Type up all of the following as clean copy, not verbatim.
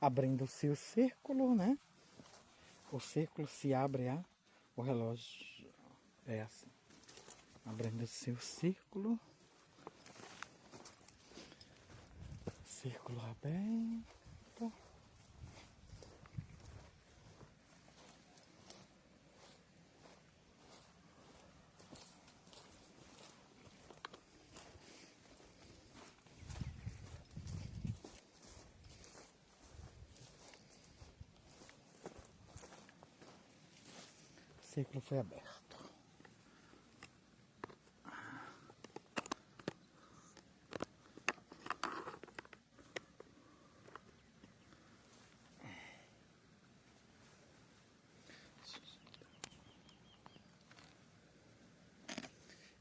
Abrindo-se o círculo, né? O círculo se abre, o relógio é assim. Abrindo-se o círculo aberto. O círculo foi aberto.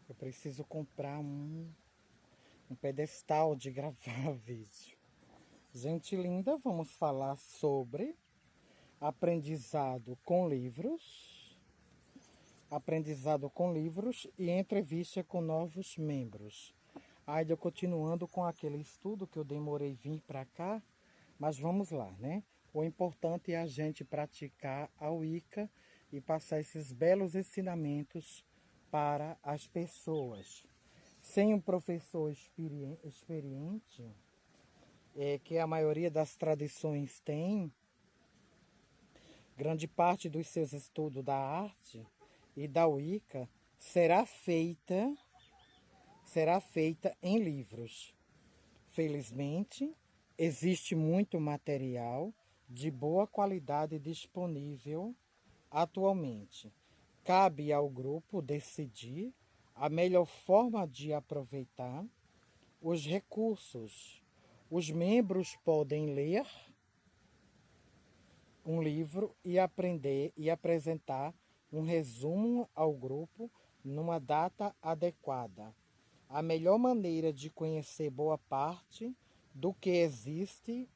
Eu preciso comprar um pedestal de gravar vídeo. Gente linda, vamos falar sobre aprendizado com livros e entrevista com novos membros. Ainda continuando com aquele estudo que eu demorei vir para cá, mas vamos lá, né? O importante é a gente praticar a Wicca e passar esses belos ensinamentos para as pessoas. Sem um professor experiente, que a maioria das tradições tem, grande parte dos seus estudos da arte e da Wicca será feita em livros. Felizmente, existe muito material de boa qualidade disponível atualmente. Cabe ao grupo decidir a melhor forma de aproveitar os recursos. Os membros podem ler um livro e aprender e apresentar um resumo ao grupo numa data adequada. A melhor maneira de conhecer boa parte do que existe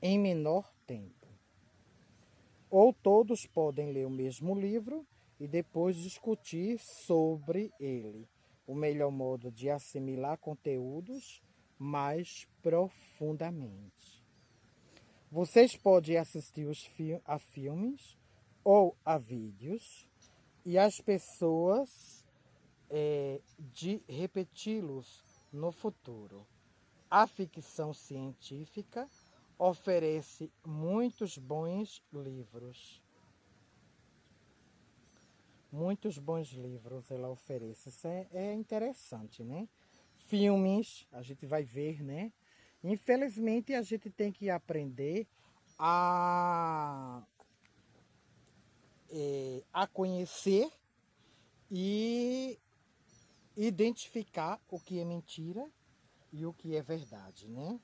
em menor tempo. Ou todos podem ler o mesmo livro e depois discutir sobre ele. O melhor modo de assimilar conteúdos mais profundamente. Vocês podem assistir a filmes ou a vídeos e as pessoas de repeti-los no futuro. A ficção científica oferece muitos bons livros. Muitos bons livros ela oferece. Isso é interessante, né? Filmes, a gente vai ver, né? Infelizmente, a gente tem que aprender a conhecer e identificar o que é mentira e o que é verdade, né?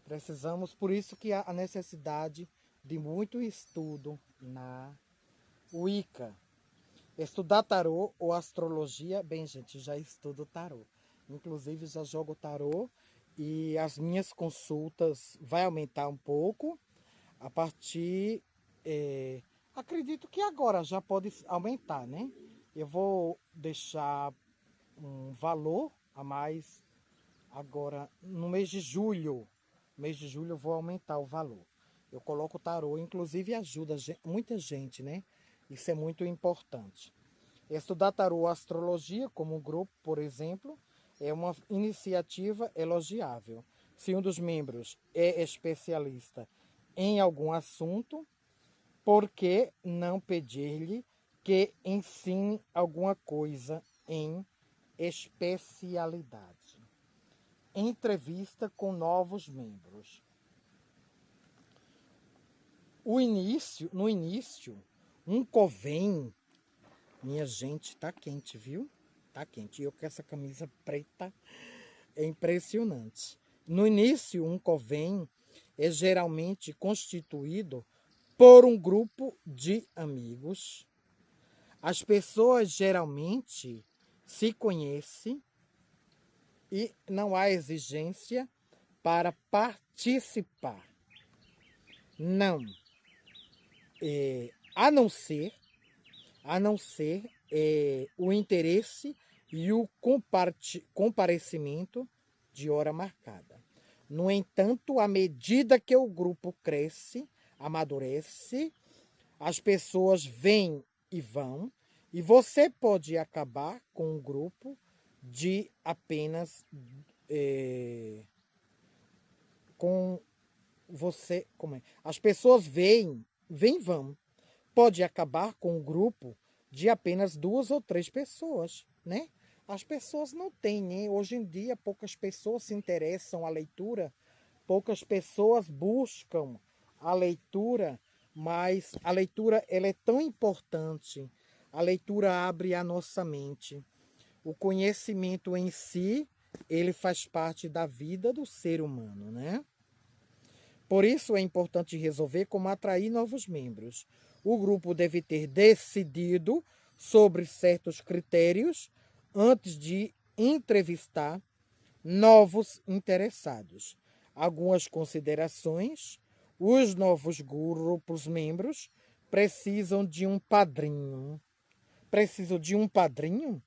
Precisamos, por isso que há a necessidade de muito estudo na Wicca. Estudar tarô ou astrologia, bem gente, já estudo tarô. Inclusive já jogo tarô e as minhas consultas vai aumentar um pouco a partir, acredito que agora já pode aumentar, né? Eu vou deixar um valor a mais agora no mês de julho. No mês de julho eu vou aumentar o valor. Eu coloco o tarô, inclusive ajuda muita gente, né? Isso é muito importante. Estudar tarô ou astrologia como um grupo, por exemplo, é uma iniciativa elogiável. Se um dos membros é especialista em algum assunto, por que não pedir-lhe que ensine alguma coisa em especialidade? Entrevista com novos membros. No início, um coven, minha gente, tá quente, viu? Tá quente. E eu com essa camisa preta é impressionante. No início, um coven é geralmente constituído por um grupo de amigos. As pessoas geralmente se conhecem e não há exigência para participar. Não. A não ser o interesse e o comparecimento de hora marcada. No entanto, à medida que o grupo cresce, amadurece, as pessoas vêm e vão, e você pode acabar com um grupo de apenas com você, como é? As pessoas vêm e vão. Pode acabar com um grupo de apenas 2 ou 3 pessoas, né? As pessoas não têm, né? Hoje em dia, poucas pessoas se interessam à leitura, poucas pessoas buscam a leitura, mas a leitura ela é tão importante. A leitura abre a nossa mente. O conhecimento em si, ele faz parte da vida do ser humano, né? Por isso é importante resolver como atrair novos membros. O grupo deve ter decidido sobre certos critérios antes de entrevistar novos interessados. Algumas considerações: os novos grupos membros precisam de um padrinho. Precisam de um padrinho?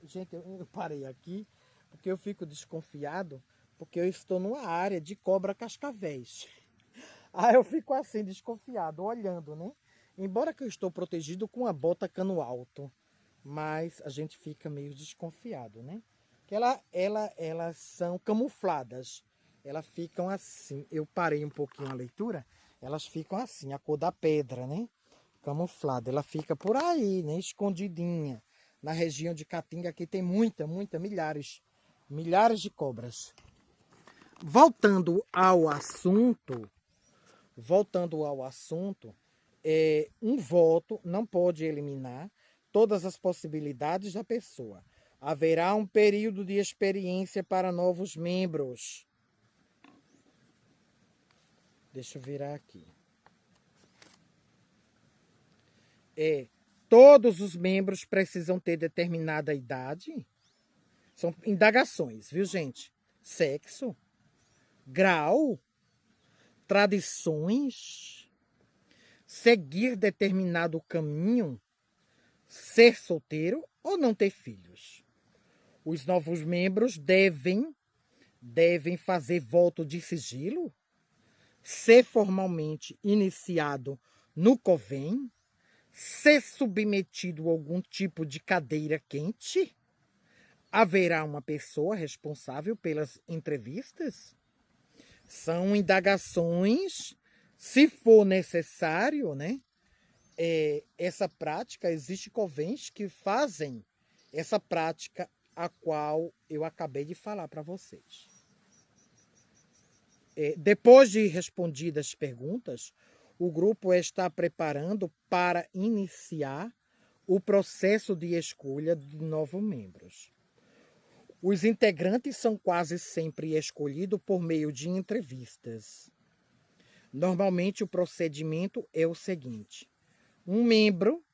Gente, eu parei aqui porque eu fico desconfiado, porque eu estou numa área de cobra cascavéis. Aí eu fico assim, desconfiado, olhando, né? Embora que eu estou protegido com a bota cano alto, mas a gente fica meio desconfiado, né? Que elas são camufladas. Elas ficam assim. Eu parei um pouquinho a leitura, elas ficam assim, a cor da pedra, né? Camuflada. Ela fica por aí, né? Escondidinha. Na região de Caatinga aqui tem milhares de cobras. Voltando ao assunto, um voto não pode eliminar todas as possibilidades da pessoa. Haverá um período de experiência para novos membros. Deixa eu virar aqui. Todos os membros precisam ter determinada idade. São indagações, viu, gente? Sexo, grau, tradições, seguir determinado caminho, ser solteiro ou não ter filhos. Os novos membros devem fazer voto de sigilo, ser formalmente iniciado no COVEM, ser submetido a algum tipo de cadeira quente. Haverá uma pessoa responsável pelas entrevistas? São indagações, se for necessário, né? Essa prática, existe COVENs que fazem essa prática a qual eu acabei de falar para vocês. Depois de respondidas as perguntas, o grupo está preparando para iniciar o processo de escolha de novos membros. Os integrantes são quase sempre escolhidos por meio de entrevistas. Normalmente o procedimento é o seguinte: um membro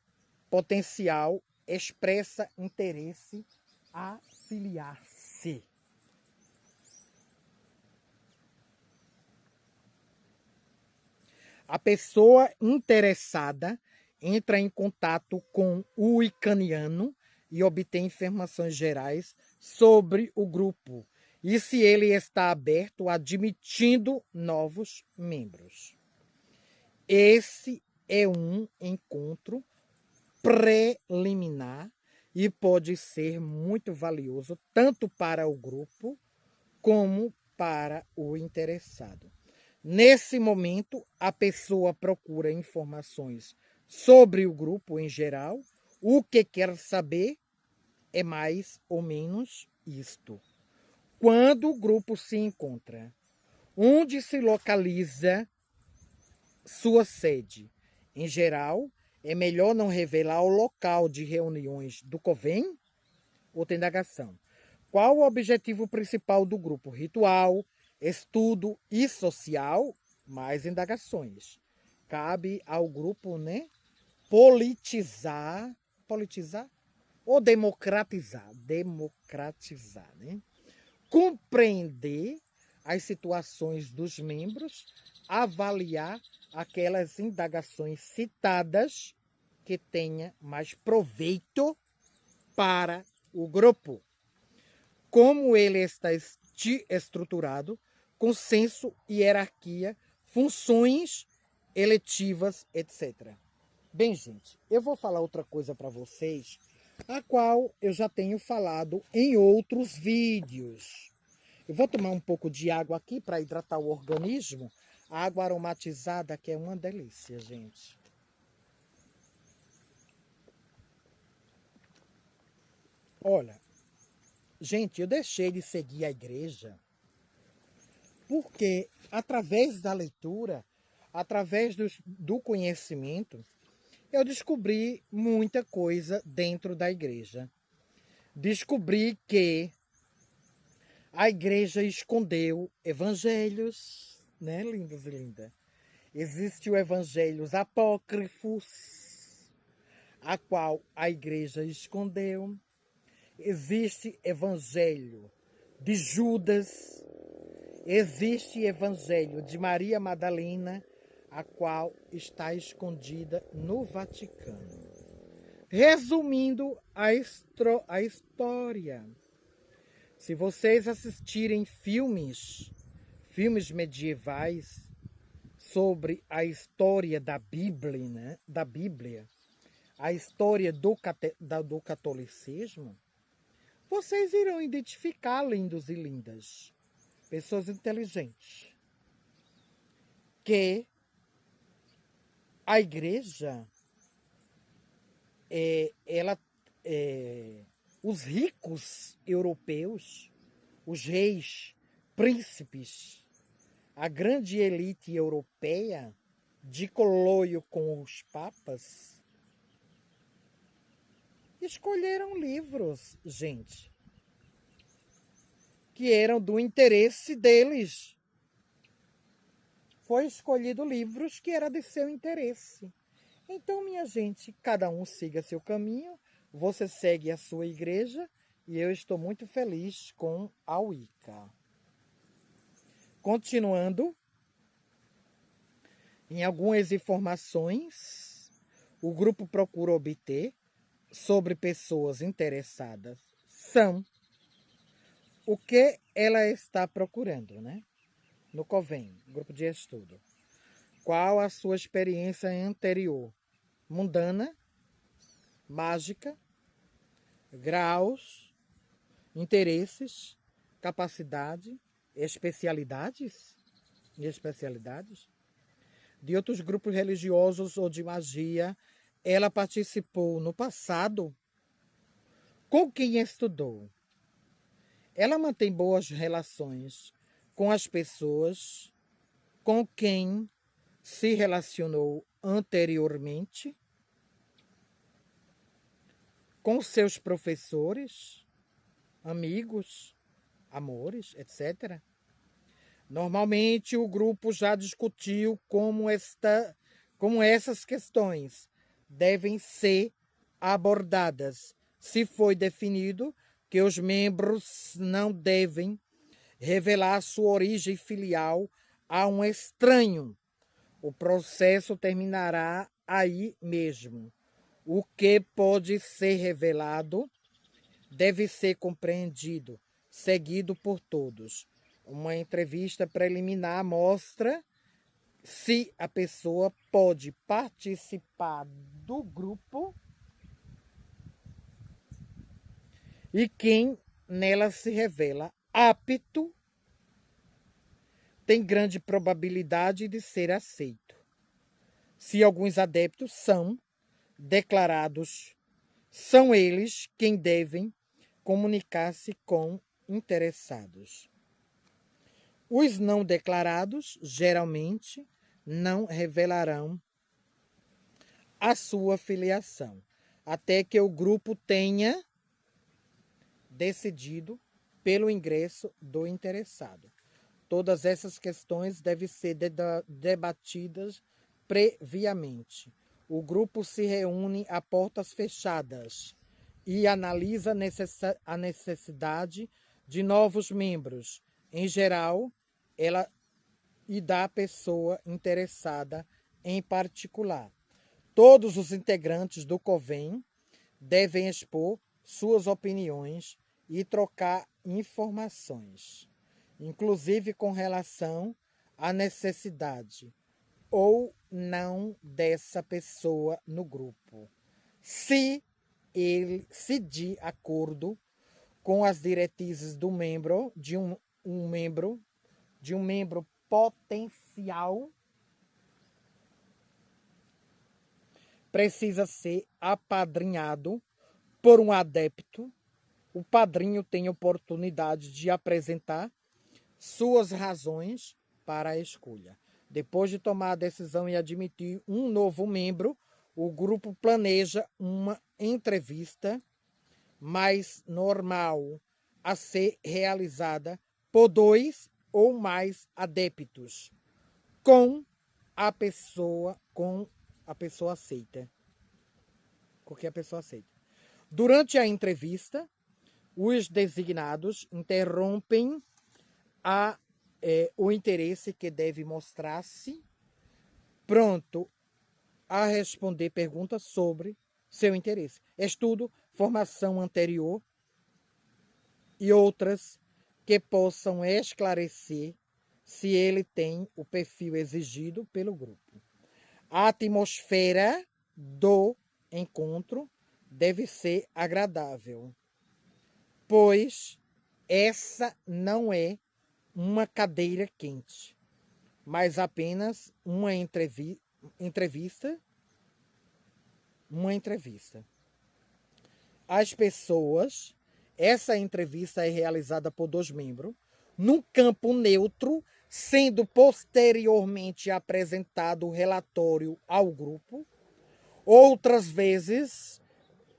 potencial expressa interesse a filiar-se. A pessoa interessada entra em contato com o icaniano e obtém informações gerais sobre o grupo e se ele está aberto a admitindo novos membros. Esse é um encontro preliminar e pode ser muito valioso tanto para o grupo como para o interessado. Nesse momento, a pessoa procura informações sobre o grupo em geral. O que quer saber é mais ou menos isto. Quando o grupo se encontra, onde se localiza sua sede? Em geral, é melhor não revelar o local de reuniões do COVEM? Outra indagação. Qual o objetivo principal do grupo? Ritual, estudo e social? Mais indagações. Cabe ao grupo, né, politizar ou democratizar, né? Compreender as situações dos membros, avaliar aquelas indagações citadas que tenha mais proveito para o grupo. Como ele está estruturado, consenso, hierarquia, funções eletivas, etc. Bem, gente, eu vou falar outra coisa para vocês, a qual eu já tenho falado em outros vídeos. Eu vou tomar um pouco de água aqui para hidratar o organismo. A água aromatizada, que é uma delícia, gente. Olha, gente, eu deixei de seguir a igreja porque, através da leitura, através do conhecimento, eu descobri muita coisa dentro da igreja. Descobri que a igreja escondeu evangelhos, né, lindos e lindas? Existem evangelhos apócrifos, a qual a igreja escondeu. Existe evangelho de Judas. Existe evangelho de Maria Madalena, a qual está escondida no Vaticano. Resumindo a história, se vocês assistirem filmes medievais sobre a história da Bíblia, né? Da Bíblia, a história do catolicismo, vocês irão identificar, lindos e lindas, pessoas inteligentes, que a igreja, os ricos europeus, os reis, príncipes, a grande elite europeia, de coloio com os papas, escolheram livros, gente, que eram do interesse deles. Foi escolhido livros que era de seu interesse. Então, minha gente, cada um siga seu caminho, você segue a sua igreja e eu estou muito feliz com a Wicca. Continuando, em algumas informações, o grupo procura obter sobre pessoas interessadas são o que ela está procurando, né? No COVEM, grupo de estudo. Qual a sua experiência anterior? Mundana, mágica, graus, interesses, capacidade, especialidades de outros grupos religiosos ou de magia. Ela participou no passado. Com quem estudou? Ela mantém boas relações com as pessoas com quem se relacionou anteriormente, com seus professores, amigos, amores, etc. Normalmente o grupo já discutiu como essas questões devem ser abordadas. Se foi definido que os membros não devem revelar sua origem filial a um estranho, o processo terminará aí mesmo. O que pode ser revelado deve ser compreendido, seguido por todos. Uma entrevista preliminar mostra se a pessoa pode participar do grupo e quem nela se revela apto tem grande probabilidade de ser aceito. Se alguns adeptos são declarados, são eles quem devem comunicar-se com interessados. Os não declarados, geralmente, não revelarão a sua filiação, até que o grupo tenha decidido pelo ingresso do interessado. Todas essas questões devem ser debatidas previamente. O grupo se reúne a portas fechadas e analisa a necessidade de novos membros. Em geral, ela e da pessoa interessada em particular. Todos os integrantes do COVEM devem expor suas opiniões e trocar informações, inclusive com relação à necessidade ou não dessa pessoa no grupo, se de acordo com as diretrizes do membro de um membro potencial, precisa ser apadrinhado por um adepto. O padrinho tem oportunidade de apresentar suas razões para a escolha. Depois de tomar a decisão e admitir um novo membro, o grupo planeja uma entrevista mais normal a ser realizada por 2 ou mais adeptos com a pessoa aceita. Com que a pessoa aceita. Durante a entrevista, os designados interrompem o interesse que deve mostrar-se pronto a responder perguntas sobre seu interesse, estudo, formação anterior e outras que possam esclarecer se ele tem o perfil exigido pelo grupo. A atmosfera do encontro deve ser agradável, pois essa não é uma cadeira quente, mas apenas uma entrevista. Essa entrevista é realizada por 2 membros, num campo neutro, sendo posteriormente apresentado o relatório ao grupo. Outras vezes,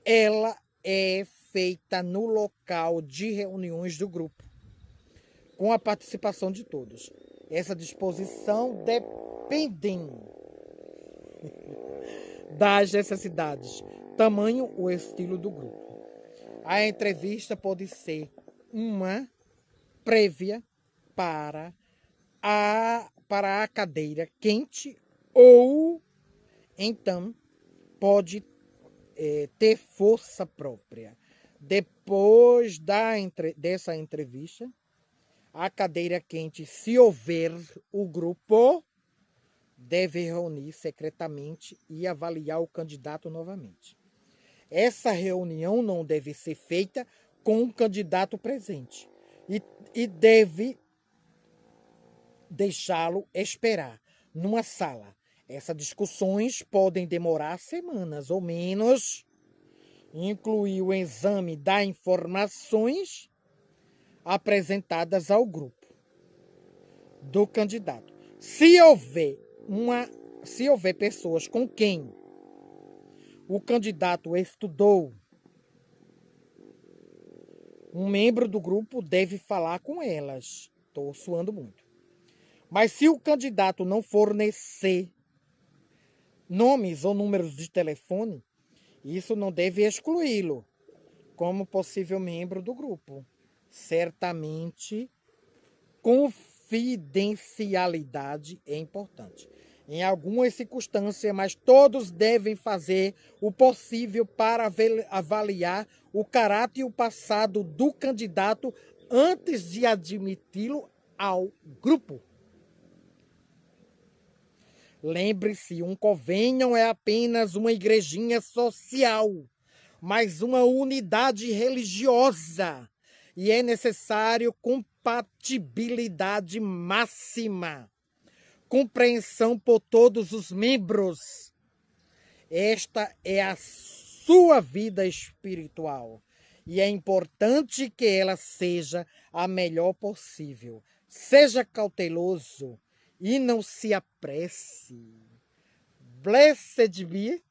ela é feita no local de reuniões do grupo, com a participação de todos. Essa disposição depende das necessidades, tamanho ou estilo do grupo. A entrevista pode ser uma prévia para a cadeira quente ou então pode ter força própria. Depois dessa entrevista, a cadeira quente, se houver, o grupo deve reunir secretamente e avaliar o candidato novamente. Essa reunião não deve ser feita com o candidato presente e deve deixá-lo esperar numa sala. Essas discussões podem demorar semanas ou menos, incluir o exame das informações apresentadas ao grupo do candidato. Se houver pessoas com quem o candidato estudou, um membro do grupo deve falar com elas. Estou suando muito. Mas se o candidato não fornecer nomes ou números de telefone, isso não deve excluí-lo como possível membro do grupo. Certamente, confidencialidade é importante. Em algumas circunstâncias, mas todos devem fazer o possível para avaliar o caráter e o passado do candidato antes de admiti-lo ao grupo. Lembre-se, um convênio é apenas uma igrejinha social, mas uma unidade religiosa, e é necessário compatibilidade máxima, compreensão por todos os membros. Esta é a sua vida espiritual e é importante que ela seja a melhor possível. Seja cauteloso e não se apresse. Blessed be